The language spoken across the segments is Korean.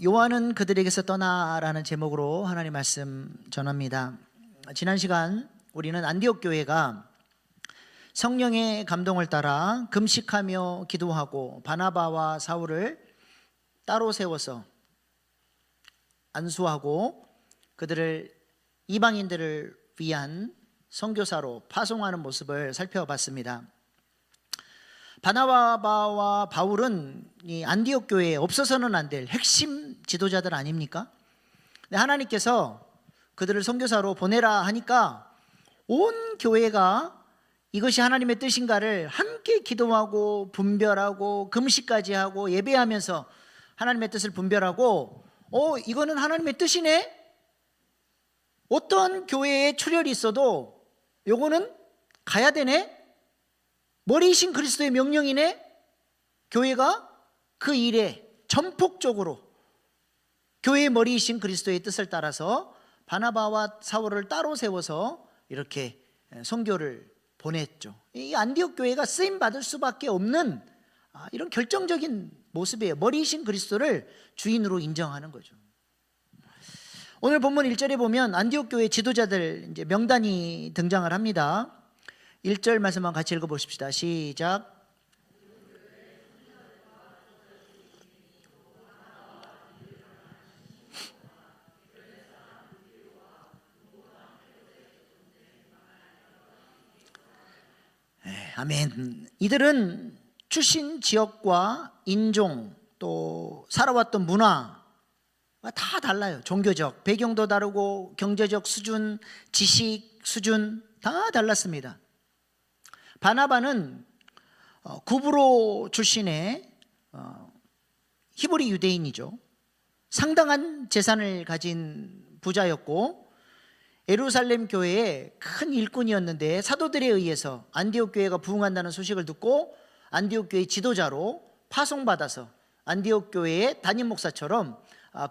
요한은 그들에게서 떠나라는 제목으로 하나님 말씀 전합니다. 지난 시간 우리는 안디옥 교회가 성령의 감동을 따라 금식하며 기도하고 바나바와 사울을 따로 세워서 안수하고 그들을 이방인들을 위한 선교사로 파송하는 모습을 살펴봤습니다. 바나바와 바울은 이 안디옥 교회에 없어서는 안 될 핵심 지도자들 아닙니까? 하나님께서 그들을 선교사로 보내라 하니까 온 교회가 이것이 하나님의 뜻인가를 함께 기도하고 분별하고 금식까지 하고 예배하면서 하나님의 뜻을 분별하고 이거는 하나님의 뜻이네? 어떤 교회에 출혈이 있어도 요거는 가야 되네? 머리이신 그리스도의 명령이네? 교회가 그 일에 전폭적으로 교회의 머리이신 그리스도의 뜻을 따라서 바나바와 사울을 따로 세워서 이렇게 선교를 보냈죠. 이 안디옥 교회가 쓰임받을 수밖에 없는 이런 결정적인 모습이에요. 머리이신 그리스도를 주인으로 인정하는 거죠. 오늘 본문 1절에 보면 안디옥 교회 지도자들 이제 명단이 등장을 합니다. 1절 말씀만 같이 읽어보십시다. 시작. 아멘. 이들은 출신 지역과 인종 또 살아왔던 문화가 다 달라요. 종교적 배경도 다르고 경제적 수준, 지식 수준 다 달랐습니다. 바나바는 구브로 출신의 히브리 유대인이죠. 상당한 재산을 가진 부자였고 예루살렘 교회의 큰 일꾼이었는데 사도들에 의해서 안디옥 교회가 부흥한다는 소식을 듣고 안디옥 교회 지도자로 파송받아서 안디옥 교회의 담임 목사처럼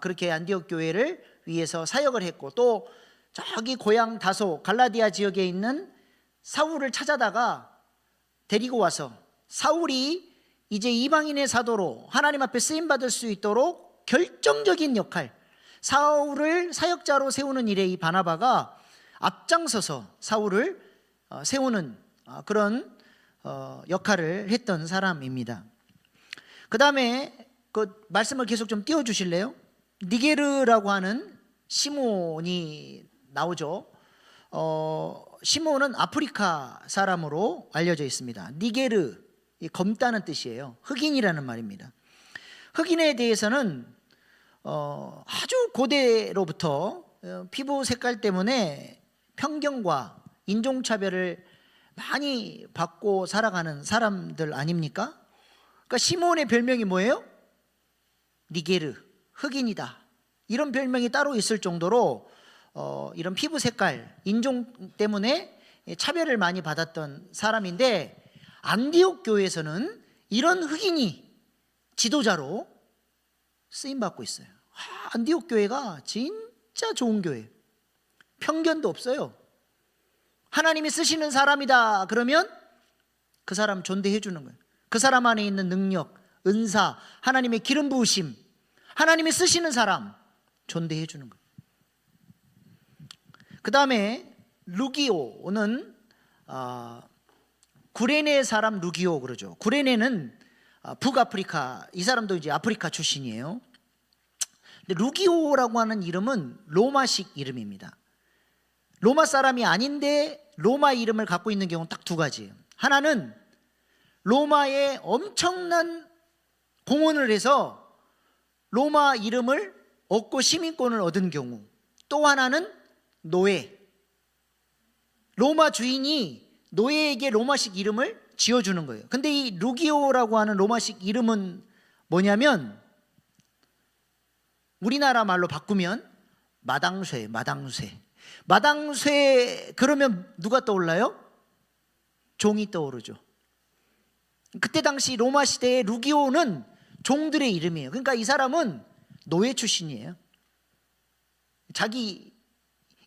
그렇게 안디옥 교회를 위해서 사역을 했고 또 저기 고향 다소 갈라디아 지역에 있는 사울을 찾아다가 데리고 와서 사울이 이제 이방인의 사도로 하나님 앞에 쓰임받을 수 있도록 결정적인 역할, 사울을 사역자로 세우는 일에 이 바나바가 앞장서서 사울을 세우는 그런 역할을 했던 사람입니다. 그 다음에 그 말씀을 계속 좀 띄워주실래요? 니게르라고 하는 시몬이 나오죠. 시몬은 아프리카 사람으로 알려져 있습니다. 니게르, 검다는 뜻이에요. 흑인이라는 말입니다. 흑인에 대해서는 아주 고대로부터 피부 색깔 때문에 편견과 인종차별을 많이 받고 살아가는 사람들 아닙니까? 그러니까 시몬의 별명이 뭐예요? 니게르, 흑인이다. 이런 별명이 따로 있을 정도로 이런 피부 색깔, 인종 때문에 차별을 많이 받았던 사람인데 안디옥 교회에서는 이런 흑인이 지도자로 쓰임받고 있어요. 안디옥 교회가 진짜 좋은 교회예요. 편견도 없어요. 하나님이 쓰시는 사람이다 그러면 그 사람 존대해 주는 거예요. 그 사람 안에 있는 능력, 은사, 하나님의 기름 부으심, 하나님이 쓰시는 사람 존대해 주는 거예요. 그 다음에 루기오는 구레네 사람 루기오 그러죠. 구레네는 북아프리카, 이 사람도 이제 아프리카 출신이에요. 근데 루기오라고 하는 이름은 로마식 이름입니다. 로마 사람이 아닌데 로마 이름을 갖고 있는 경우는 딱 두 가지예요. 하나는 로마에 엄청난 공헌을 해서 로마 이름을 얻고 시민권을 얻은 경우, 또 하나는 노예, 로마 주인이 노예에게 로마식 이름을 지어주는 거예요. 근데 이 루기오라고 하는 로마식 이름은 뭐냐면 우리나라 말로 바꾸면 마당쇠 그러면 누가 떠올라요? 종이 떠오르죠. 그때 당시 로마 시대의 루기오는 종들의 이름이에요. 그러니까 이 사람은 노예 출신이에요. 자기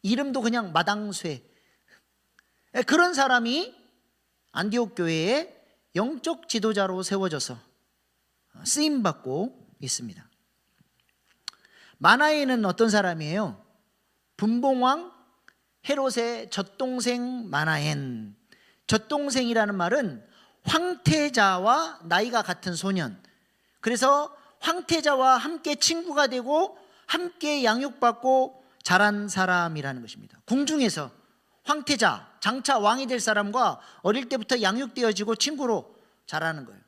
이름도 그냥 마당쇠. 그런 사람이 안디옥 교회의 영적 지도자로 세워져서 쓰임받고 있습니다. 마나엔은 어떤 사람이에요? 분봉왕 헤롯의 젖동생 마나엔. 젖동생이라는 말은 황태자와 나이가 같은 소년. 그래서 황태자와 함께 친구가 되고 함께 양육받고 자란 사람이라는 것입니다. 궁중에서 황태자, 장차 왕이 될 사람과 어릴 때부터 양육되어지고 친구로 자라는 거예요.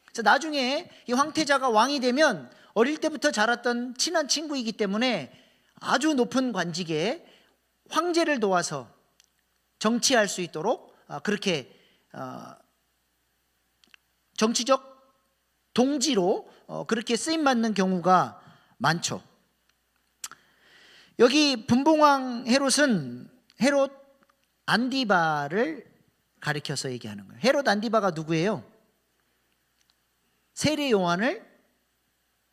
그래서 나중에 이 황태자가 왕이 되면 어릴 때부터 자랐던 친한 친구이기 때문에 아주 높은 관직에 황제를 도와서 정치할 수 있도록 그렇게 정치적 동지로 그렇게 쓰임받는 경우가 많죠. 여기 분봉왕 헤롯은 헤롯 안디바를 가리켜서 얘기하는 거예요. 헤롯 안디바가 누구예요? 세례 요한을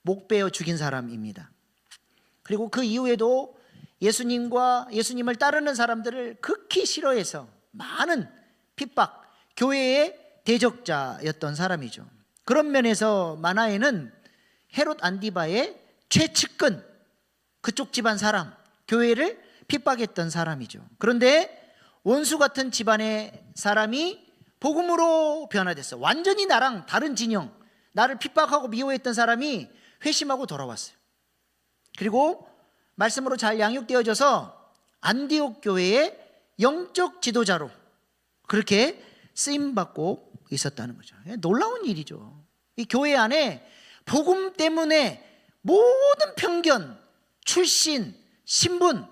목베어 죽인 사람입니다. 그리고 그 이후에도 예수님을 따르는 사람들을 극히 싫어해서 많은 핍박, 교회의 대적자였던 사람이죠. 그런 면에서 마나엔은 헤롯 안디바의 최측근, 그쪽 집안 사람, 교회를 핍박했던 사람이죠. 그런데 원수 같은 집안의 사람이 복음으로 변화됐어. 완전히 나랑 다른 진영, 나를 핍박하고 미워했던 사람이 회심하고 돌아왔어요. 그리고 말씀으로 잘 양육되어져서 안디옥 교회의 영적 지도자로 그렇게 쓰임받고 있었다는 거죠. 놀라운 일이죠. 이 교회 안에 복음 때문에 모든 편견, 출신, 신분,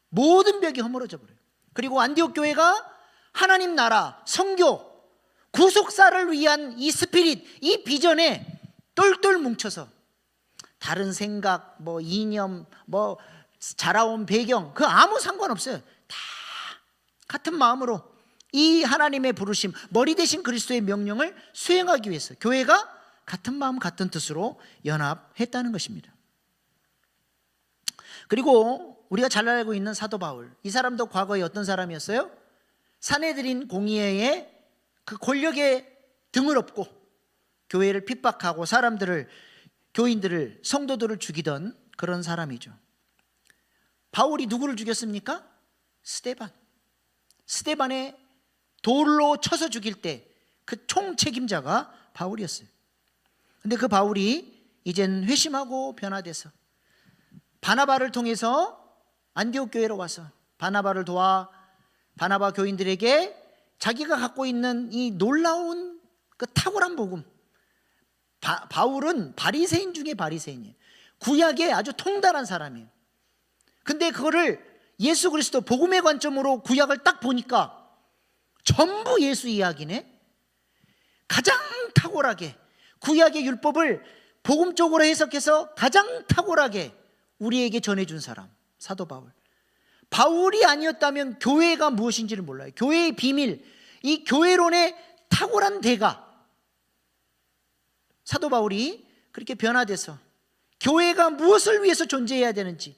모든 벽이 허물어져 버려요. 그리고 안디옥 교회가 하나님 나라, 선교, 구속사를 위한 이 스피릿, 이 비전에 똘똘 뭉쳐서 다른 생각, 이념, 자라온 배경, 그 아무 상관없어요. 다 같은 마음으로 이 하나님의 부르심, 머리 대신 그리스도의 명령을 수행하기 위해서 교회가 같은 마음 같은 뜻으로 연합했다는 것입니다. 그리고 우리가 잘 알고 있는 사도 바울, 이 사람도 과거에 어떤 사람이었어요? 사내들인 공의회의 그 권력에 등을 업고 교회를 핍박하고 사람들을, 교인들을, 성도들을 죽이던 그런 사람이죠. 바울이 누구를 죽였습니까? 스데반의 돌로 쳐서 죽일 때 그 총책임자가 바울이었어요. 근데 그 바울이 이젠 회심하고 변화돼서 바나바를 통해서 안디옥 교회로 와서 바나바를 도와 바나바 교인들에게 자기가 갖고 있는 이 놀라운 그 탁월한 복음, 바울은 바리새인 중에 바리새인이에요. 구약에 아주 통달한 사람이에요. 근데 그거를 예수 그리스도 복음의 관점으로 구약을 딱 보니까 전부 예수 이야기네. 가장 탁월하게 구약의 율법을 복음 쪽으로 해석해서 가장 탁월하게 우리에게 전해준 사람, 사도 바울. 바울이 아니었다면 교회가 무엇인지를 몰라요. 교회의 비밀, 이 교회론의 탁월한 대가 사도 바울이 그렇게 변화돼서 교회가 무엇을 위해서 존재해야 되는지,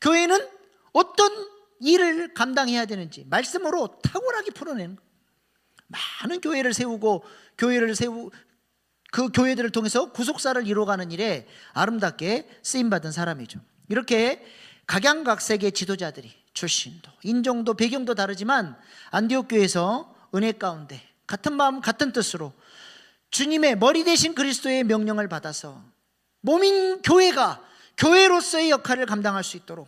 교회는 어떤 일을 감당해야 되는지 말씀으로 탁월하게 풀어내는 거예요. 많은 교회를 세우고 그 교회들을 통해서 구속사를 이루어가는 일에 아름답게 쓰임받은 사람이죠. 이렇게 각양각색의 지도자들이 출신도, 인종도, 배경도 다르지만 안디옥 교회에서 은혜 가운데 같은 마음 같은 뜻으로 주님의 머리 대신 그리스도의 명령을 받아서 몸인 교회가 교회로서의 역할을 감당할 수 있도록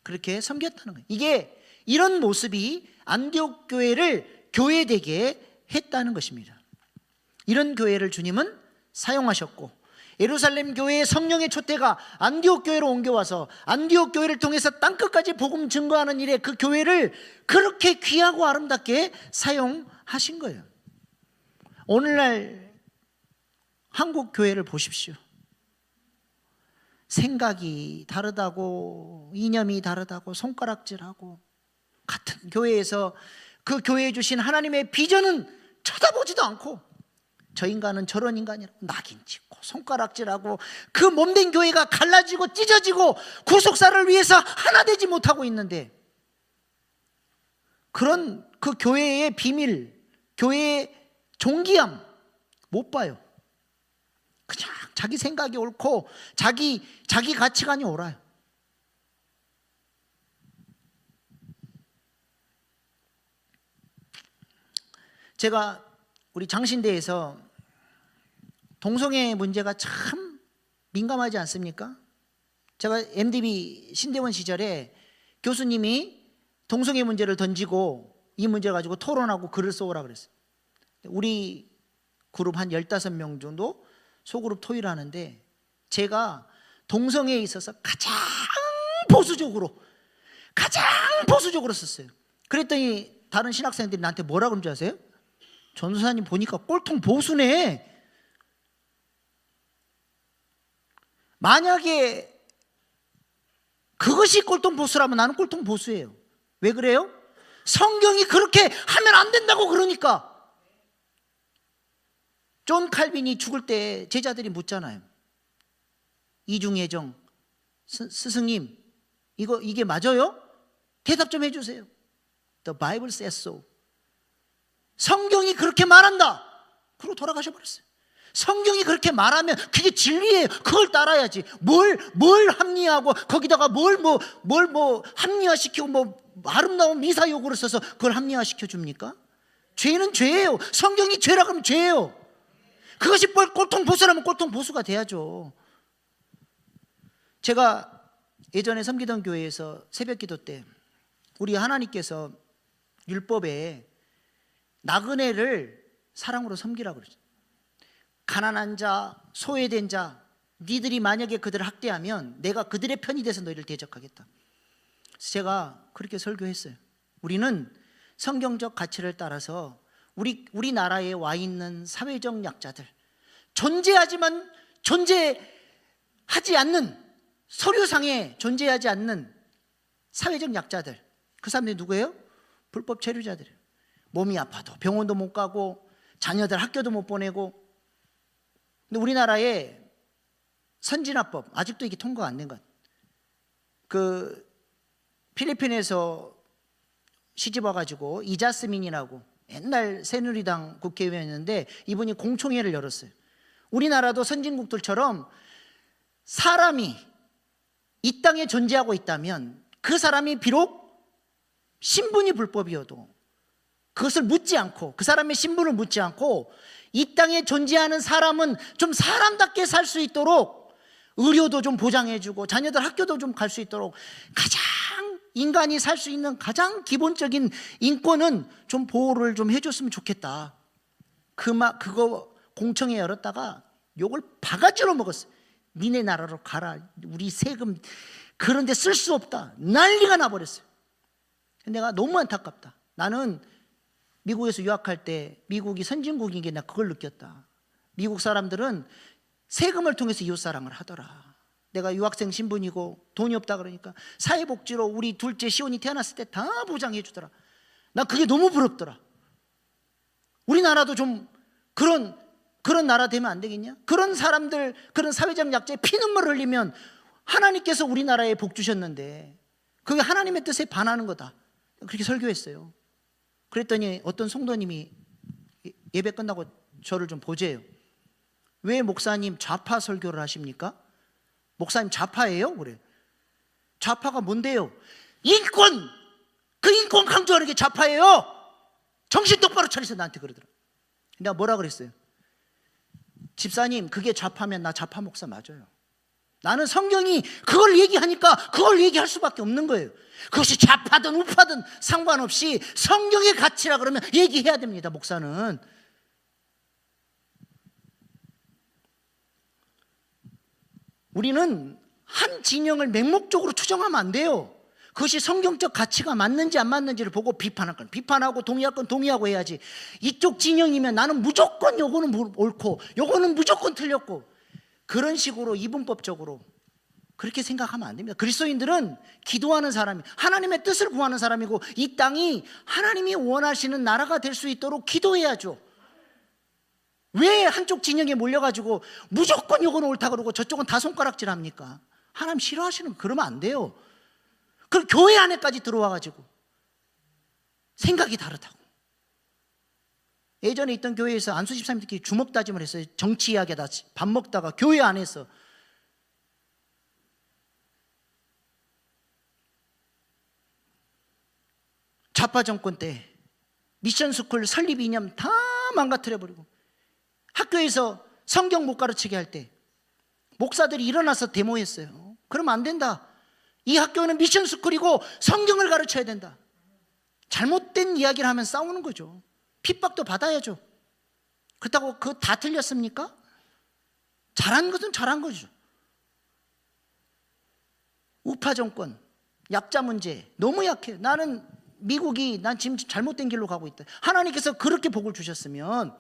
그렇게 섬겼다는 거예요. 이게 이런 모습이 안디옥 교회를 교회되게 했다는 것입니다. 이런 교회를 주님은 사용하셨고 예루살렘 교회의 성령의 촛대가 안디옥 교회로 옮겨와서 안디옥 교회를 통해서 땅끝까지 복음 증거하는 일에 그 교회를 그렇게 귀하고 아름답게 사용하신 거예요. 오늘날 한국 교회를 보십시오. 생각이 다르다고, 이념이 다르다고, 손가락질하고, 같은 교회에서 그 교회에 주신 하나님의 비전은 쳐다보지도 않고 저 인간은 저런 인간이라고 낙인 찍고 손가락질하고 그 몸된 교회가 갈라지고 찢어지고 구속사를 위해서 하나 되지 못하고 있는데, 그런 그 교회의 비밀, 교회의 존귀함 못 봐요. 그냥 자기 생각이 옳고 자기 가치관이 옳아요. 제가 우리 장신대에서 동성애 문제가 참 민감하지 않습니까? 제가 MDB 신대원 시절에 교수님이 동성애 문제를 던지고 이 문제를 가지고 토론하고 글을 써오라 그랬어요. 우리 그룹 한 15명 정도 소그룹 토의를 하는데 제가 동성애에 있어서 가장 보수적으로 썼어요. 그랬더니 다른 신학생들이 나한테 뭐라 그런 줄 아세요? 전도사님 보니까 꼴통 보수네. 만약에 그것이 꼴통 보수라면 나는 꼴통 보수예요. 왜 그래요? 성경이 그렇게 하면 안 된다고 그러니까. 존 칼빈이 죽을 때 제자들이 묻잖아요. 이중예정 스승님, 이게 맞아요? 대답 좀 해주세요. The Bible says so. 성경이 그렇게 말한다. 그러고 돌아가셔 버렸어요. 성경이 그렇게 말하면 그게 진리예요. 그걸 따라야지. 뭘 합리화하고 거기다가 뭘 합리화시키고 아름다운 미사용어를 써서 그걸 합리화시켜 줍니까? 죄는 죄예요. 성경이 죄라 그러면 죄예요. 그것이 꼴통 보수라면 꼴통 보수가 돼야죠. 제가 예전에 섬기던 교회에서 새벽기도 때 우리 하나님께서 율법에 나그네를 사랑으로 섬기라고 그러죠. 가난한 자, 소외된 자, 니들이 만약에 그들을 학대하면 내가 그들의 편이 돼서 너희를 대적하겠다. 그래서 제가 그렇게 설교했어요. 우리는 성경적 가치를 따라서 우리나라에 와 있는 사회적 약자들, 존재하지만 존재하지 않는, 서류상에 존재하지 않는 사회적 약자들, 그 사람들이 누구예요? 불법 체류자들이에요. 몸이 아파도 병원도 못 가고 자녀들 학교도 못 보내고. 근데 우리나라에 선진화법 아직도 이게 통과가 안 된 것. 그 필리핀에서 시집 와가지고 이자스민이라고 옛날 새누리당 국회의원이었는데 이분이 공청회를 열었어요. 우리나라도 선진국들처럼 사람이 이 땅에 존재하고 있다면 그 사람이 비록 신분이 불법이어도 그것을 묻지 않고, 그 사람의 신분을 묻지 않고 이 땅에 존재하는 사람은 좀 사람답게 살 수 있도록 의료도 좀 보장해주고 자녀들 학교도 좀 갈 수 있도록 가장 인간이 살 수 있는 가장 기본적인 인권은 좀 보호를 좀 해줬으면 좋겠다. 그거 공청회 열었다가 욕을 바가지로 먹었어요. 니네 나라로 가라. 우리 세금 그런 데 쓸 수 없다. 난리가 나버렸어요. 내가 너무 안타깝다. 나는 미국에서 유학할 때 미국이 선진국인 게 나 그걸 느꼈다. 미국 사람들은 세금을 통해서 이웃사랑을 하더라. 내가 유학생 신분이고 돈이 없다 그러니까 사회복지로 우리 둘째 시온이 태어났을 때 다 보장해 주더라. 나 그게 너무 부럽더라. 우리나라도 좀 그런 나라 되면 안 되겠냐? 그런 사람들, 그런 사회적 약자의 피눈물을 흘리면 하나님께서 우리나라에 복 주셨는데 그게 하나님의 뜻에 반하는 거다. 그렇게 설교했어요. 그랬더니 어떤 성도님이 예배 끝나고 저를 좀 보재요. 왜 목사님 좌파 설교를 하십니까? 목사님 좌파예요? 그래. 좌파가 뭔데요? 인권! 그 인권 강조하는 게 좌파예요. 정신 똑바로 차리세요. 나한테 그러더라. 내가 뭐라 그랬어요? 집사님, 그게 좌파면 나 좌파 목사 맞아요. 나는 성경이 그걸 얘기하니까 그걸 얘기할 수밖에 없는 거예요. 그것이 좌파든 우파든 상관없이 성경의 가치라 그러면 얘기해야 됩니다. 목사는. 우리는 한 진영을 맹목적으로 추정하면 안 돼요. 그것이 성경적 가치가 맞는지 안 맞는지를 보고 비판할 건 비판하고 동의할 건 동의하고 해야지. 이쪽 진영이면 나는 무조건 요거는 옳고 요거는 무조건 틀렸고 그런 식으로 이분법적으로 그렇게 생각하면 안 됩니다. 그리스도인들은 기도하는 사람이 하나님의 뜻을 구하는 사람이고 이 땅이 하나님이 원하시는 나라가 될 수 있도록 기도해야죠. 왜 한쪽 진영에 몰려가지고 무조건 요거는 옳다 그러고 저쪽은 다 손가락질 합니까? 하나님 싫어하시는 거 그러면 안 돼요. 그 교회 안에까지 들어와가지고 생각이 다르다고. 예전에 있던 교회에서 안수 집사님들끼리 주먹 다짐을 했어요. 정치 이야기하다 밥 먹다가 교회 안에서. 좌파 정권 때 미션스쿨 설립 이념 다 망가뜨려 버리고, 학교에서 성경 못 가르치게 할 때 목사들이 일어나서 데모했어요. 그러면 안 된다. 이 학교는 미션스쿨이고 성경을 가르쳐야 된다. 잘못된 이야기를 하면 싸우는 거죠. 핍박도 받아야죠. 그렇다고 그거 다 틀렸습니까? 잘한 것은 잘한 거죠. 우파 정권, 약자 문제 너무 약해. 나는 미국이 난 지금 잘못된 길로 가고 있다. 하나님께서 그렇게 복을 주셨으면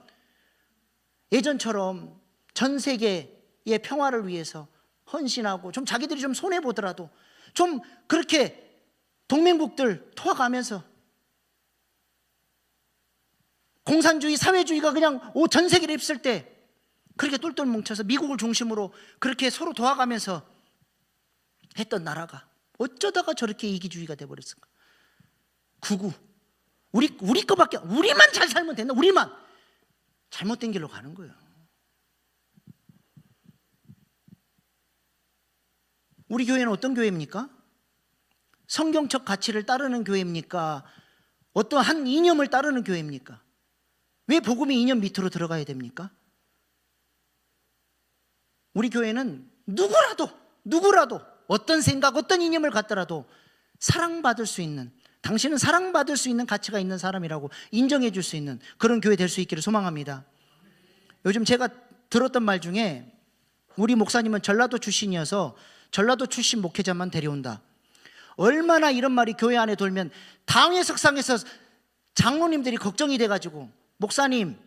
예전처럼 전 세계의 평화를 위해서 헌신하고 좀 자기들이 좀 손해 보더라도 좀 그렇게 동맹국들 도와가면서 공산주의, 사회주의가 그냥 전 세계를 휩쓸 때 그렇게 똘똘 뭉쳐서 미국을 중심으로 그렇게 서로 도와가면서 했던 나라가 어쩌다가 저렇게 이기주의가 돼버렸을까? 구구. 우리 거밖에, 우리만 잘 살면 된다. 우리만. 잘못된 길로 가는 거예요. 우리 교회는 어떤 교회입니까? 성경적 가치를 따르는 교회입니까? 어떤 한 이념을 따르는 교회입니까? 왜 복음의 이념 밑으로 들어가야 됩니까? 우리 교회는 누구라도 어떤 생각, 어떤 이념을 갖더라도 사랑받을 수 있는, 당신은 사랑받을 수 있는 가치가 있는 사람이라고 인정해 줄 수 있는 그런 교회 될 수 있기를 소망합니다. 요즘 제가 들었던 말 중에 우리 목사님은 전라도 출신이어서 전라도 출신 목회자만 데려온다. 얼마나 이런 말이 교회 안에 돌면 당회 석상에서 장로님들이 걱정이 돼가지고, 목사님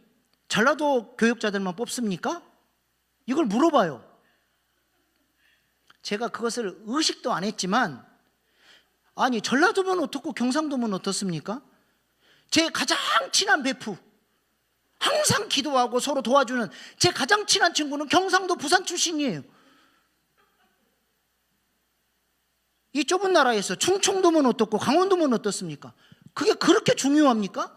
전라도 교육자들만 뽑습니까? 이걸 물어봐요. 제가 그것을 의식도 안 했지만, 아니 전라도면 어떻고 경상도면 어떻습니까? 제 가장 친한 베프, 항상 기도하고 서로 도와주는 제 가장 친한 친구는 경상도 부산 출신이에요. 이 좁은 나라에서 충청도면 어떻고 강원도면 어떻습니까? 그게 그렇게 중요합니까?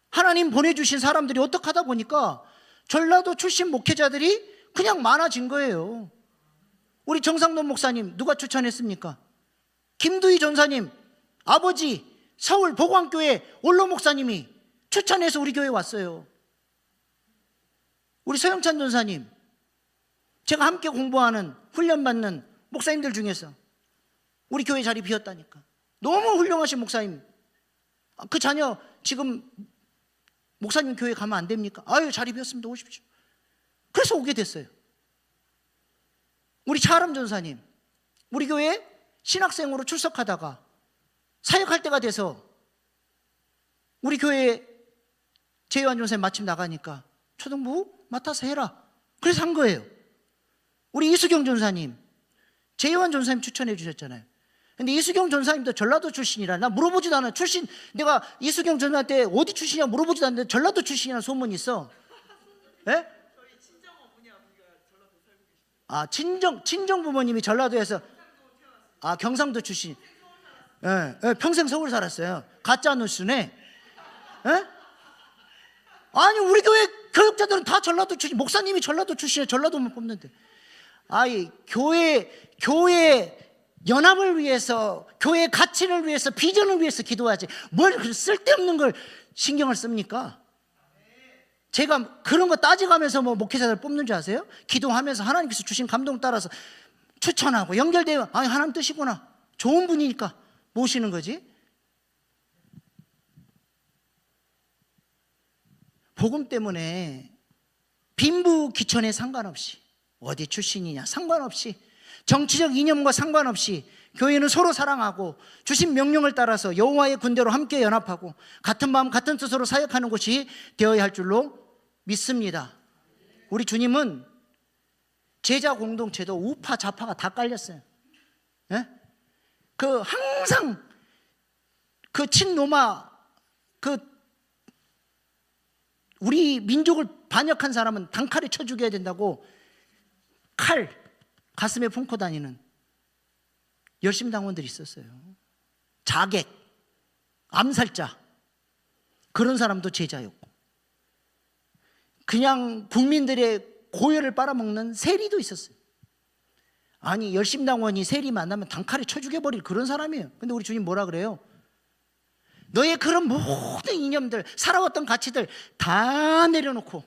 하나님 보내주신 사람들이 어떻게 하다 보니까 전라도 출신 목회자들이 그냥 많아진 거예요. 우리 정상돈 목사님 누가 추천했습니까? 김두희 전사님 아버지 서울 보광교회 원로 목사님이 추천해서 우리 교회에 왔어요. 우리 서영찬 전사님, 제가 함께 공부하는 훈련받는 목사님들 중에서 우리 교회 자리 비었다니까. 너무 훌륭하신 목사님. 그 자녀 지금 목사님 교회 가면 안 됩니까? 아유, 자리 비었습니다. 오십시오. 그래서 오게 됐어요. 우리 차람 전사님, 우리 교회 신학생으로 출석하다가 사역할 때가 돼서 우리 교회 재요한 전사님 마침 나가니까 초등부 맡아서 해라. 그래서 한 거예요. 우리 이수경 전사님, 재요한 전사님 추천해 주셨잖아요. 근데 이수경 전사님도 전라도 출신이라, 나 물어보지도 않아요. 출신, 내가 이수경 전사한테 어디 출신이냐 물어보지도 않는데 전라도 출신이라는 소문이 있어. 예? 저희 친정 어머니 아버지가 전라도 살고 계십니다. 아, 친정 부모님이 전라도에서, 아, 경상도 출신. 예, 평생 서울 살았어요. 가짜 뉴스네. 예? 아니, 우리 교회 교육자들은 다 전라도 출신, 목사님이 전라도 출신이에요. 전라도만 뽑는데. 아이, 교회 연합을 위해서, 교회 가치를 위해서, 비전을 위해서 기도하지 뭘 쓸데없는 걸 신경을 씁니까? 제가 그런 거 따져가면서 뭐 목회자들 뽑는 줄 아세요? 기도하면서 하나님께서 주신 감동 따라서 추천하고 연결되면, 아니 하나님 뜻이구나, 좋은 분이니까 모시는 거지. 복음 때문에 빈부 귀천에 상관없이, 어디 출신이냐 상관없이, 정치적 이념과 상관없이 교회는 서로 사랑하고 주신 명령을 따라서 여호와의 군대로 함께 연합하고 같은 마음 같은 뜻으로 사역하는 것이 되어야 할 줄로 믿습니다. 우리 주님은 제자 공동체도 우파 좌파가 다 깔렸어요. 예? 그 항상 그 친로마, 그 우리 민족을 반역한 사람은 단칼에 쳐 죽여야 된다고 칼 가슴에 품고 다니는 열심당원들이 있었어요. 자객, 암살자, 그런 사람도 제자였고, 그냥 국민들의 고열을 빨아먹는 세리도 있었어요. 아니, 열심당원이 세리 만나면 단칼에 쳐 죽여버릴 그런 사람이에요. 근데 우리 주님 뭐라 그래요? 너의 그런 모든 이념들, 살아왔던 가치들 다 내려놓고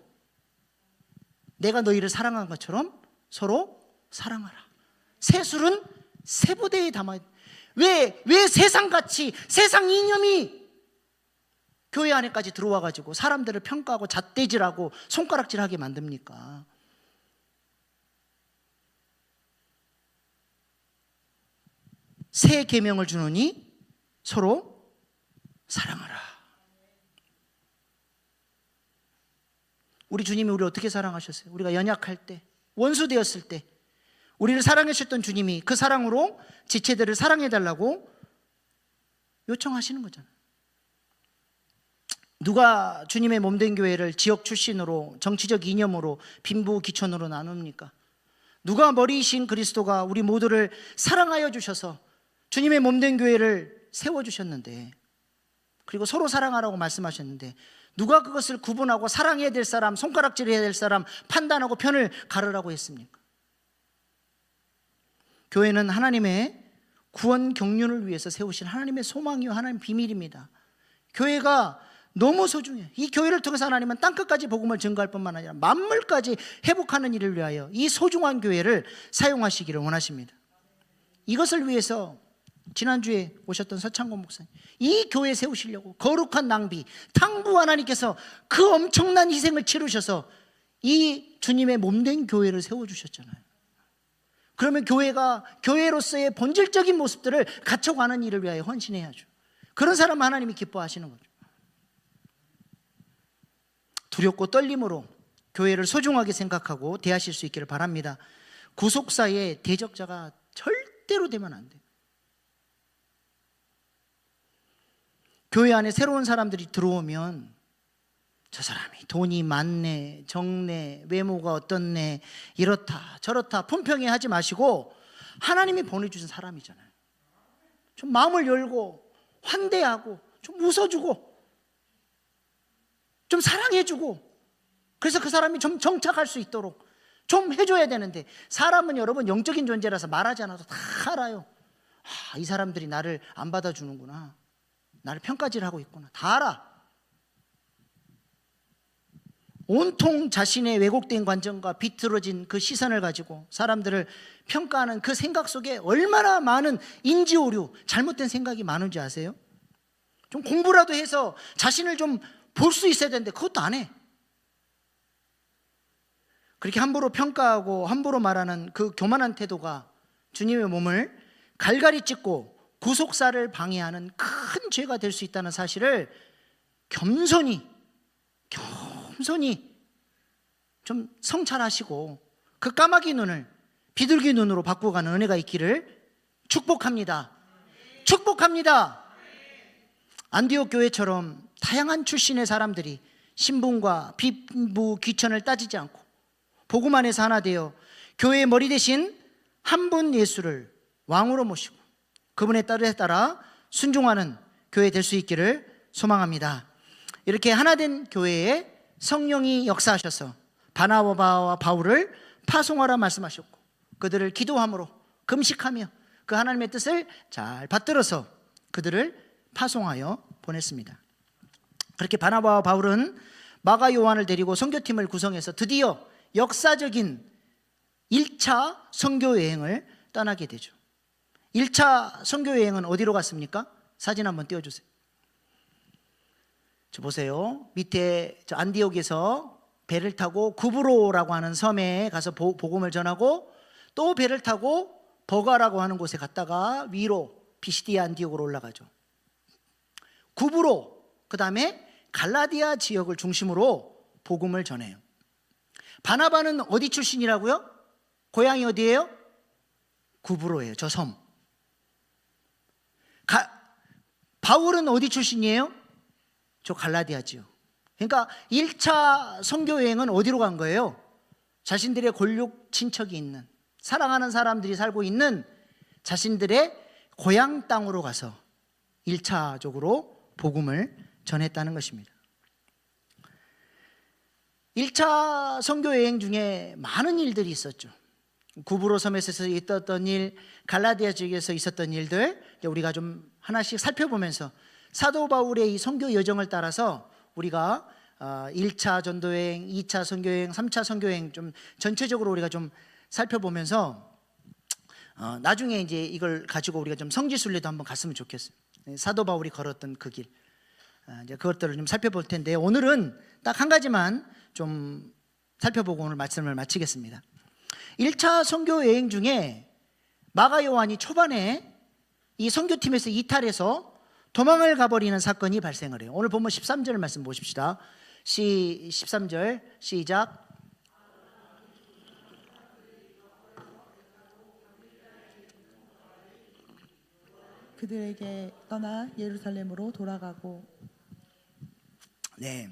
내가 너희를 사랑한 것처럼 서로 사랑하라. 세술은 세부대에 담아야 돼. 왜 세상 가치, 세상 이념이 교회 안에까지 들어와 가지고 사람들을 평가하고 잣대질하고 손가락질하게 만듭니까? 새 계명을 주노니 서로 사랑하라. 우리 주님이 우리를 어떻게 사랑하셨어요? 우리가 연약할 때, 원수 되었을 때 우리를 사랑하셨던 주님이 그 사랑으로 지체들을 사랑해달라고 요청하시는 거잖아요. 누가 주님의 몸된 교회를 지역 출신으로, 정치적 이념으로, 빈부 기촌으로 나눕니까? 누가 머리이신 그리스도가 우리 모두를 사랑하여 주셔서 주님의 몸된 교회를 세워주셨는데, 그리고 서로 사랑하라고 말씀하셨는데, 누가 그것을 구분하고 사랑해야 될 사람, 손가락질해야 될 사람 판단하고 편을 가르라고 했습니까? 교회는 하나님의 구원 경륜을 위해서 세우신 하나님의 소망이요 하나님의 비밀입니다. 교회가 너무 소중해요. 이 교회를 통해서 하나님은 땅끝까지 복음을 증거할 뿐만 아니라 만물까지 회복하는 일을 위하여 이 소중한 교회를 사용하시기를 원하십니다. 이것을 위해서 지난주에 오셨던 서창곤 목사님, 이 교회 세우시려고 거룩한 낭비, 탕부 하나님께서 그 엄청난 희생을 치르셔서 이 주님의 몸된 교회를 세워주셨잖아요. 그러면 교회가 교회로서의 본질적인 모습들을 갖춰가는 일을 위하여 헌신해야죠. 그런 사람 하나님이 기뻐하시는 거죠. 두렵고 떨림으로 교회를 소중하게 생각하고 대하실 수 있기를 바랍니다. 구속사의 대적자가 절대로 되면 안 돼요. 교회 안에 새로운 사람들이 들어오면 저 사람이 돈이 많네, 적네, 외모가 어떻네, 이렇다 저렇다 품평해 하지 마시고 하나님이 보내주신 사람이잖아요. 좀 마음을 열고 환대하고 좀 웃어주고 좀 사랑해주고, 그래서 그 사람이 좀 정착할 수 있도록 좀 해줘야 되는데, 사람은 여러분 영적인 존재라서 말하지 않아도 다 알아요. 이 사람들이 나를 안 받아주는구나, 나를 평가질하고 있구나, 다 알아. 온통 자신의 왜곡된 관점과 비틀어진 그 시선을 가지고 사람들을 평가하는 그 생각 속에 얼마나 많은 인지오류, 잘못된 생각이 많은지 아세요? 좀 공부라도 해서 자신을 좀 볼 수 있어야 되는데 그것도 안 해. 그렇게 함부로 평가하고 함부로 말하는 그 교만한 태도가 주님의 몸을 갈갈이 찢고 구속사를 방해하는 큰 죄가 될 수 있다는 사실을 겸손히 좀 성찰하시고 그 까마귀 눈을 비둘기 눈으로 바꾸어가는 은혜가 있기를 축복합니다. 축복합니다. 안디옥 교회처럼 다양한 출신의 사람들이 신분과 빈부 귀천을 따지지 않고 복음 안에서 하나 되어 교회의 머리 대신 한 분 예수를 왕으로 모시고 그분의 뜻에 따라 순종하는 교회 될 수 있기를 소망합니다. 이렇게 하나된 교회에 성령이 역사하셔서 바나바와 바울을 파송하라 말씀하셨고, 그들을 기도함으로 금식하며 그 하나님의 뜻을 잘 받들어서 그들을 파송하여 보냈습니다. 그렇게 바나바와 바울은 마가 요한을 데리고 선교팀을 구성해서 드디어 역사적인 1차 선교 여행을 떠나게 되죠. 1차 선교 여행은 어디로 갔습니까? 사진 한번 띄워주세요. 저 보세요. 밑에 저 안디옥에서 배를 타고 구브로라고 하는 섬에 가서 복음을 전하고, 또 배를 타고 버가라고 하는 곳에 갔다가 위로 비시디아 안디옥으로 올라가죠. 구브로, 그 다음에 갈라디아 지역을 중심으로 복음을 전해요. 바나바는 어디 출신이라고요? 고향이 어디예요? 구브로예요. 저 섬. 바울은 어디 출신이에요? 저 갈라디아 지역. 그러니까 1차 선교 여행은 어디로 간 거예요? 자신들의 골육 친척이 있는, 사랑하는 사람들이 살고 있는 자신들의 고향 땅으로 가서 1차적으로 복음을 전했다는 것입니다. 1차 선교 여행 중에 많은 일들이 있었죠. 구브로 섬에서 있었던 일, 갈라디아 지역에서 있었던 일들 우리가 좀 하나씩 살펴보면서 사도 바울의 이 선교 여정을 따라서 우리가 1차 전도여행, 2차 선교여행, 3차 선교여행 좀 전체적으로 우리가 좀 살펴보면서 나중에 이제 이걸 가지고 우리가 좀 성지순례도 한번 갔으면 좋겠어요. 사도 바울이 걸었던 그 길, 이제 그것들을 좀 살펴볼 텐데 오늘은 딱 한 가지만 좀 살펴보고 오늘 말씀을 마치겠습니다. 1차 선교 여행 중에 마가 요한이 초반에 이 선교팀에서 이탈해서 도망을 가버리는 사건이 발생을 해요. 오늘 본문 13절 말씀 보십시다. 13절 시작. 그들에게 떠나 예루살렘으로 돌아가고. 네.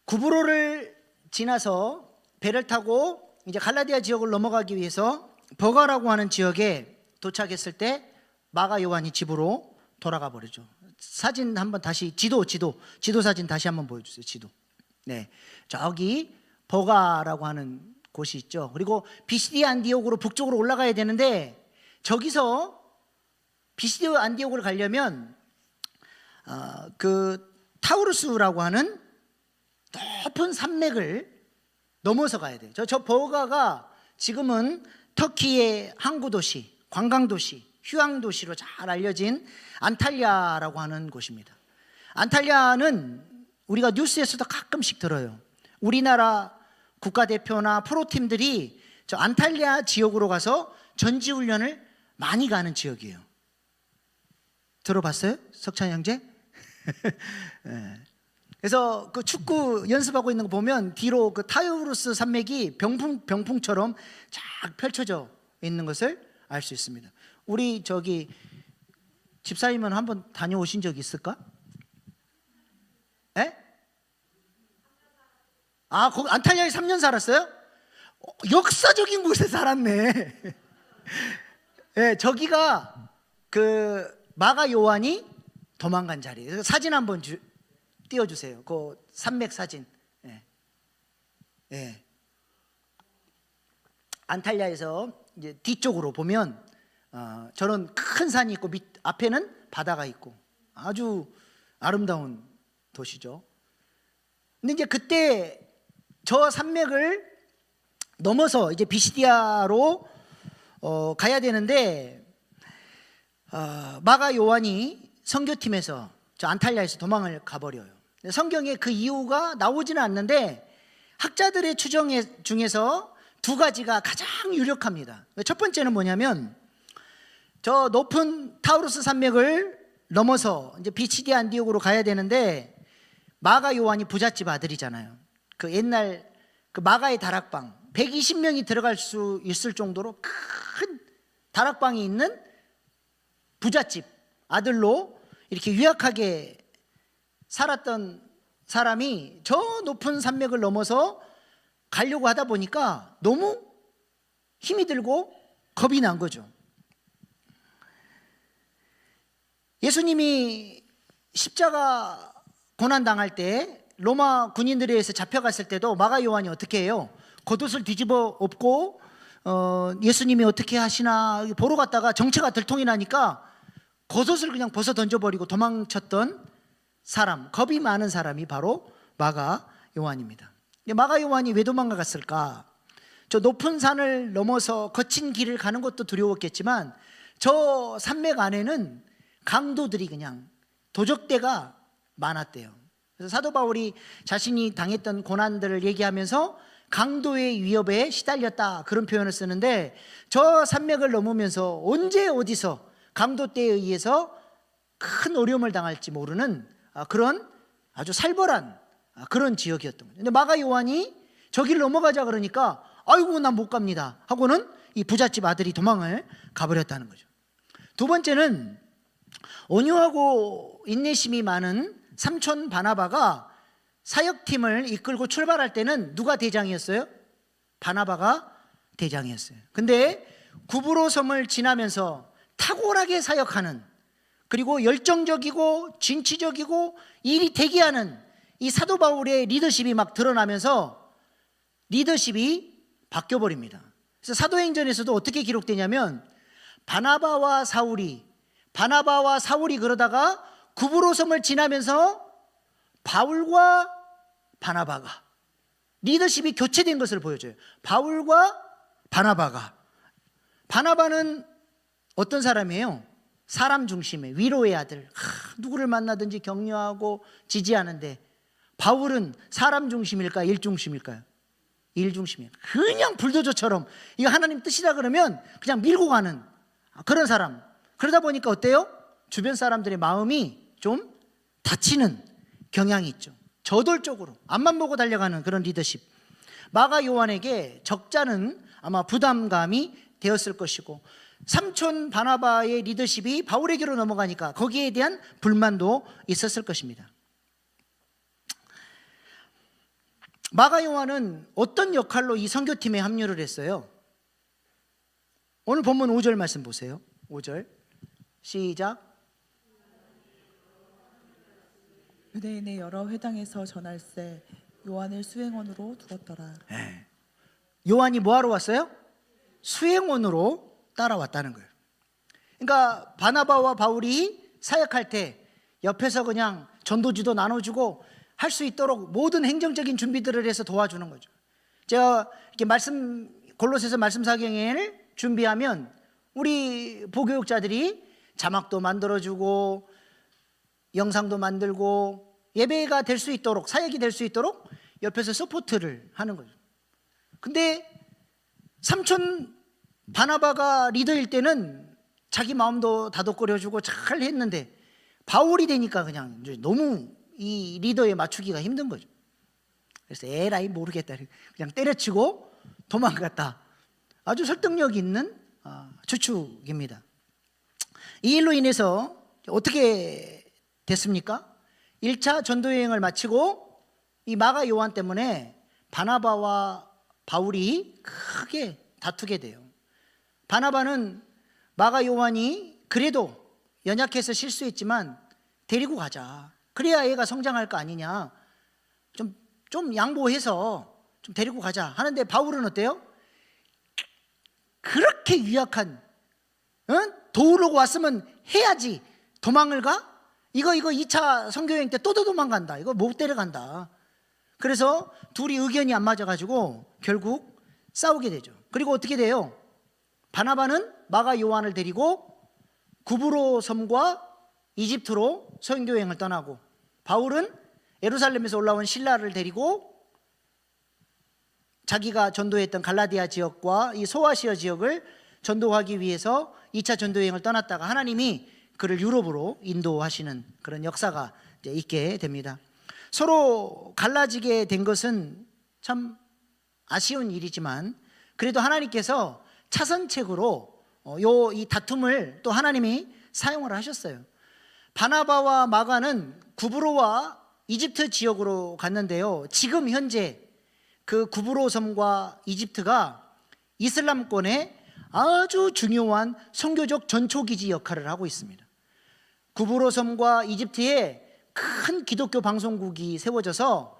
구브로를 지나서 배를 타고 이제 갈라디아 지역을 넘어가기 위해서 버가라고 하는 지역에 도착했을 때 마가 요한이 집으로 돌아가 버리죠. 사진 한번 다시 지도 사진 다시 한번 보여주세요. 지도. 네, 저기 버가라고 하는 곳이 있죠. 그리고 비시디아 안디옥으로 북쪽으로 올라가야 되는데 저기서 비시디아 안디옥으로 가려면 그 타우루스라고 하는 높은 산맥을 넘어서 가야 돼요. 저 버가가 지금은 터키의 항구 도시, 관광 도시, 휴양 도시로 잘 알려진 안탈리아라고 하는 곳입니다. 안탈리아는 우리가 뉴스에서도 가끔씩 들어요. 우리나라 국가대표나 프로팀들이 저 안탈리아 지역으로 가서 전지훈련을 많이 가는 지역이에요. 들어봤어요? 석찬 형제? 네. 그래서 그 축구 연습하고 있는 거 보면 뒤로 그 타우루스 산맥이 병풍처럼 쫙 펼쳐져 있는 것을 알 수 있습니다. 우리 저기 집사님은 한번 다녀오신 적 있을까? 에? 거기 안탈리아에 3년 살았어요? 역사적인 곳에 살았네. 예, 저기가 그 마가 요한이 도망간 자리예요. 그래서 사진 한번 띄워주세요. 그 산맥 사진. 예. 예. 안탈리아에서 이제 뒤쪽으로 보면 저런 큰 산이 있고 앞에는 바다가 있고 아주 아름다운 도시죠. 근데 이제 그때 저 산맥을 넘어서 이제 비시디아로 가야 되는데 마가 요한이 선교팀에서 저 안탈리아에서 도망을 가버려요. 성경에 그 이유가 나오지는 않는데 학자들의 추정 중에서 두 가지가 가장 유력합니다. 첫 번째는 뭐냐면 저 높은 타우루스 산맥을 넘어서 이제 비시디아 안디옥으로 가야 되는데 마가 요한이 부잣집 아들이잖아요. 그 옛날 그 마가의 다락방 120명이 들어갈 수 있을 정도로 큰 다락방이 있는 부잣집 아들로 이렇게 유약하게 살았던 사람이 저 높은 산맥을 넘어서 가려고 하다 보니까 너무 힘이 들고 겁이 난 거죠. 예수님이 십자가 고난당할 때 로마 군인들에 의해서 잡혀갔을 때도 마가 요한이 어떻게 해요? 겉옷을 뒤집어 엎고 예수님이 어떻게 하시나 보러 갔다가 정체가 들통이 나니까 겉옷을 그냥 벗어 던져버리고 도망쳤던 사람, 겁이 많은 사람이 바로 마가 요한입니다. 마가 요한이 왜 도망갔을까? 저 높은 산을 넘어서 거친 길을 가는 것도 두려웠겠지만 저 산맥 안에는 강도들이 그냥 도적대가 많았대요. 그래서 사도 바울이 자신이 당했던 고난들을 얘기하면서 강도의 위협에 시달렸다 그런 표현을 쓰는데 저 산맥을 넘으면서 언제 어디서 강도떼에 의해서 큰 어려움을 당할지 모르는 그런 아주 살벌한 그런 지역이었던 거죠. 근데 마가 요한이 저기를 넘어가자 그러니까 아이고 난 못 갑니다 하고는 이 부잣집 아들이 도망을 가버렸다는 거죠. 두 번째는 온유하고 인내심이 많은 삼촌 바나바가 사역팀을 이끌고 출발할 때는 누가 대장이었어요? 바나바가 대장이었어요. 근데 구브로 섬을 지나면서 탁월하게 사역하는, 그리고 열정적이고 진취적이고 일이 대기하는 이 사도 바울의 리더십이 막 드러나면서 리더십이 바뀌어버립니다. 그래서 사도행전에서도 어떻게 기록되냐면 바나바와 사울이 바나바와 사울이 그러다가 구브로섬을 지나면서 바울과 바나바가 리더십이 교체된 것을 보여줘요. 바울과 바나바가. 바나바는 어떤 사람이에요? 사람 중심의 위로의 아들. 누구를 만나든지 격려하고 지지하는데, 바울은 사람 중심일까 일 중심일까요? 일 중심이에요. 그냥 불도저처럼 이거 하나님 뜻이다 그러면 그냥 밀고 가는 그런 사람. 그러다 보니까 어때요? 주변 사람들의 마음이 좀 다치는 경향이 있죠. 저돌적으로 앞만 보고 달려가는 그런 리더십. 마가 요한에게 적자는 아마 부담감이 되었을 것이고, 삼촌 바나바의 리더십이 바울에게로 넘어가니까 거기에 대한 불만도 있었을 것입니다. 마가 요한은 어떤 역할로 이 선교팀에 합류를 했어요? 오늘 본문 5절 말씀 보세요. 5절 시작. 유대인의 여러 회당에서 전할세 요한을 수행원으로 두었더라. 요한이 뭐하러 왔어요? 수행원으로 따라왔다는 거예요. 그러니까 바나바와 바울이 사역할 때 옆에서 그냥 전도지도 나눠주고 할 수 있도록 모든 행정적인 준비들을 해서 도와주는 거죠. 제가 이렇게 골로새서 말씀 사경을 준비하면 우리 보교육자들이 자막도 만들어주고 영상도 만들고 예배가 될 수 있도록, 사역이 될 수 있도록 옆에서 서포트를 하는 거죠. 근데 삼촌 바나바가 리더일 때는 자기 마음도 다독거려주고 잘 했는데, 바울이 되니까 그냥 너무 이 리더에 맞추기가 힘든 거죠. 그래서 에라이 모르겠다, 그냥 때려치고 도망갔다. 아주 설득력 있는 추측입니다. 이 일로 인해서 어떻게 됐습니까? 1차 전도여행을 마치고 이 마가 요한 때문에 바나바와 바울이 크게 다투게 돼요. 바나바는 마가 요한이 그래도 연약해서 실수했지만 데리고 가자, 그래야 애가 성장할 거 아니냐, 좀 양보해서 좀 데리고 가자 하는데, 바울은 어때요? 그렇게 유약한, 도우려고 왔으면 해야지 도망을 가? 이거 2차 선교여행 때 또 도망간다, 이거 못 데려간다. 그래서 둘이 의견이 안 맞아가지고 결국 싸우게 되죠. 그리고 어떻게 돼요? 바나바는 마가 요한을 데리고 구브로 섬과 이집트로 선교여행을 떠나고, 바울은 예루살렘에서 올라온 실라를 데리고 자기가 전도했던 갈라디아 지역과 이 소아시아 지역을 전도하기 위해서 2차 전도여행을 떠났다가 하나님이 그를 유럽으로 인도하시는 그런 역사가 이제 있게 됩니다. 서로 갈라지게 된 것은 참 아쉬운 일이지만, 그래도 하나님께서 차선책으로 이 다툼을 또 하나님이 사용을 하셨어요. 바나바와 마가는 구브로와 이집트 지역으로 갔는데요, 지금 현재 그 구브로 섬과 이집트가 이슬람권의 아주 중요한 선교적 전초기지 역할을 하고 있습니다. 구브로 섬과 이집트에 큰 기독교 방송국이 세워져서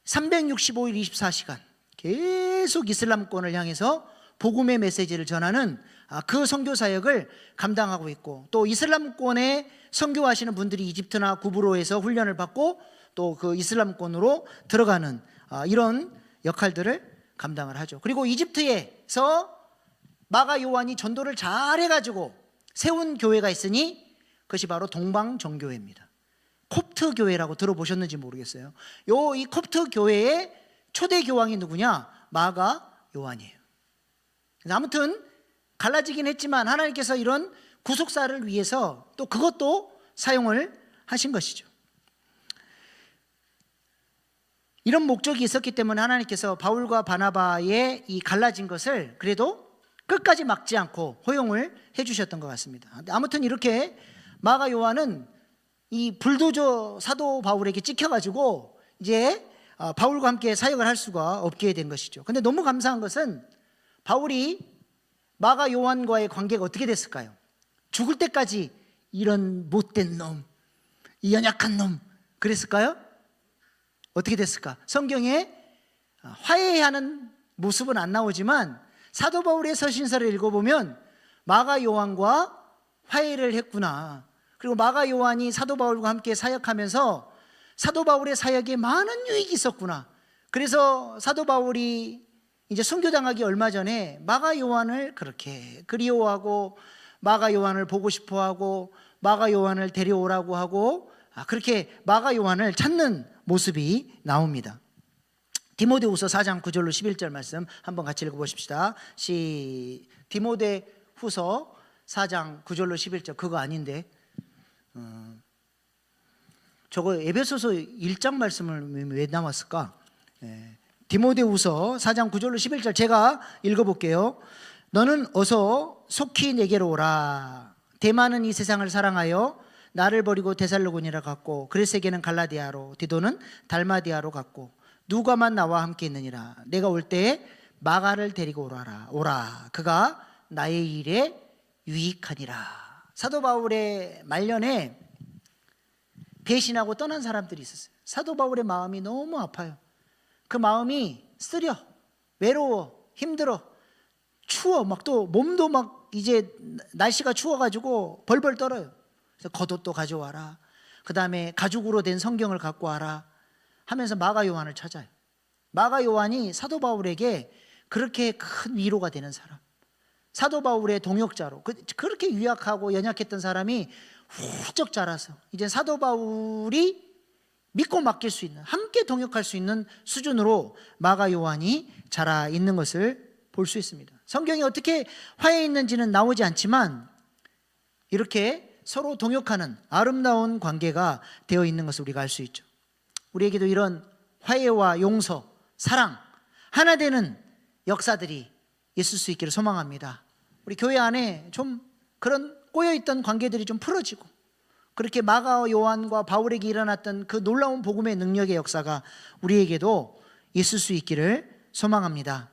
365일 24시간 계속 이슬람권을 향해서 복음의 메시지를 전하는 그 선교 사역을 감당하고 있고, 또 이슬람권에 선교하시는 분들이 이집트나 구브로에서 훈련을 받고 또 그 이슬람권으로 들어가는 이런 역할들을 감당을 하죠. 그리고 이집트에서 마가 요한이 전도를 잘 해가지고 세운 교회가 있으니 그것이 바로 동방정교회입니다. 콥트 교회라고 들어보셨는지 모르겠어요. 이 콥트 교회의 초대 교황이 누구냐? 마가 요한이에요. 아무튼 갈라지긴 했지만 하나님께서 이런 구속사를 위해서 또 그것도 사용을 하신 것이죠. 이런 목적이 있었기 때문에 하나님께서 바울과 바나바의 이 갈라진 것을 그래도 끝까지 막지 않고 허용을 해주셨던 것 같습니다. 아무튼 이렇게 마가 요한은 이 불도저 사도 바울에게 찍혀가지고 이제 바울과 함께 사역을 할 수가 없게 된 것이죠. 근데 너무 감사한 것은 바울이 마가 요한과의 관계가 어떻게 됐을까요? 죽을 때까지 이런 못된 놈, 이 연약한 놈 그랬을까요? 어떻게 됐을까? 성경에 화해하는 모습은 안 나오지만 사도 바울의 서신서를 읽어보면 마가 요한과 화해를 했구나. 그리고 마가 요한이 사도 바울과 함께 사역하면서 사도 바울의 사역에 많은 유익이 있었구나. 그래서 사도 바울이 이제 순교당하기 얼마 전에 마가 요한을 그렇게 그리워하고 마가 요한을 보고 싶어하고 마가 요한을 데려오라고 하고 그렇게 마가 요한을 찾는 모습이 나옵니다. 디모데후서 4장 9절로 11절 말씀 한번 같이 읽어보십시다. 디모데후서 4장 9절로 11절 그거 아닌데 저거 에베소서 1장 말씀을 왜 나왔을까? 디모데후서 4장 9절로 11절 제가 읽어볼게요. 너는 어서 속히 내게로 오라. 데마는 이 세상을 사랑하여 나를 버리고 데살로니가로 갔고 그레스에게는 갈라디아로 디도는 달마디아로 갔고 누가만 나와 함께 있느니라. 내가 올 때에 마가를 데리고 오라. 그가 나의 일에 유익하니라. 사도 바울의 말년에 배신하고 떠난 사람들이 있었어요. 사도 바울의 마음이 너무 아파요. 그 마음이 쓰려, 외로워, 힘들어, 추워, 막 또 몸도 막 이제 날씨가 추워가지고 벌벌 떨어요. 그래서 겉옷도 가져와라. 그 다음에 가죽으로 된 성경을 갖고 와라 하면서 마가 요한을 찾아요. 마가 요한이 사도 바울에게 그렇게 큰 위로가 되는 사람, 사도 바울의 동역자로 그렇게 유약하고 연약했던 사람이 훌쩍 자라서 이제 사도 바울이 믿고 맡길 수 있는, 함께 동역할 수 있는 수준으로 마가 요한이 자라 있는 것을 볼 수 있습니다. 성경이 어떻게 화해했는지는 나오지 않지만 이렇게 서로 동역하는 아름다운 관계가 되어 있는 것을 우리가 알 수 있죠. 우리에게도 이런 화해와 용서, 사랑, 하나 되는 역사들이 있을 수 있기를 소망합니다. 우리 교회 안에 좀 그런 꼬여있던 관계들이 좀 풀어지고 그렇게 마가 요한과 바울에게 일어났던 그 놀라운 복음의 능력의 역사가 우리에게도 있을 수 있기를 소망합니다.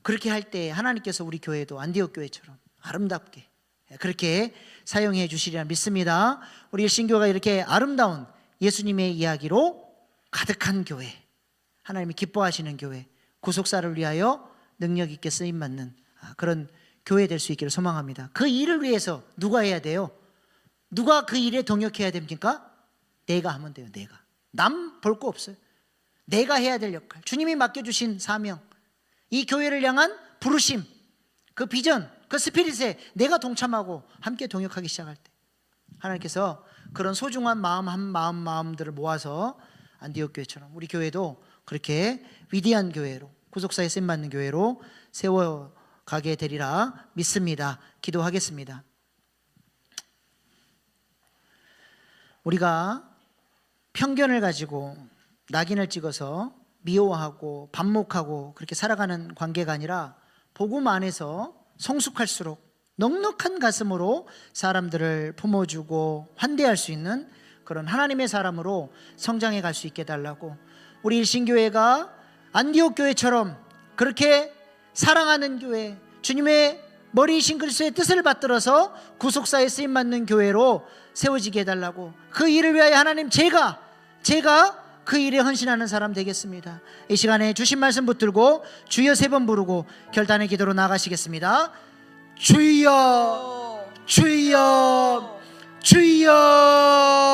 그렇게 할 때 하나님께서 우리 교회도 안디옥 교회처럼 아름답게 그렇게 사용해 주시리라 믿습니다. 우리 일신교가 이렇게 아름다운 예수님의 이야기로 가득한 교회, 하나님이 기뻐하시는 교회, 구속사를 위하여 능력 있게 쓰임받는 그런 교회 될 수 있기를 소망합니다. 그 일을 위해서 누가 해야 돼요? 누가 그 일에 동역해야 됩니까? 내가 하면 돼요. 내가. 남 볼 거 없어요. 내가 해야 될 역할, 주님이 맡겨주신 사명, 이 교회를 향한 부르심, 그 비전, 그 스피릿에 내가 동참하고 함께 동역하기 시작할 때 하나님께서 그런 소중한 마음 한 마음들을 모아서 안디옥 교회처럼 우리 교회도 그렇게 위대한 교회로, 구속사에 쓰임받는 교회로 세워가게 되리라 믿습니다. 기도하겠습니다. 우리가 편견을 가지고 낙인을 찍어서 미워하고 반목하고 그렇게 살아가는 관계가 아니라 복음 안에서 성숙할수록 넉넉한 가슴으로 사람들을 품어주고 환대할 수 있는 그런 하나님의 사람으로 성장해 갈 수 있게 해달라고, 우리 일신교회가 안디옥 교회처럼 그렇게 사랑하는 교회, 주님의 머리이신 그리스도의 뜻을 받들어서 구속사에 쓰임받는 교회로 세워지게 해달라고, 그 일을 위하여 하나님 제가 그 일에 헌신하는 사람 되겠습니다. 이 시간에 주신 말씀 붙들고 주여 3번 부르고 결단의 기도로 나가시겠습니다. 주여, 주여, 주여.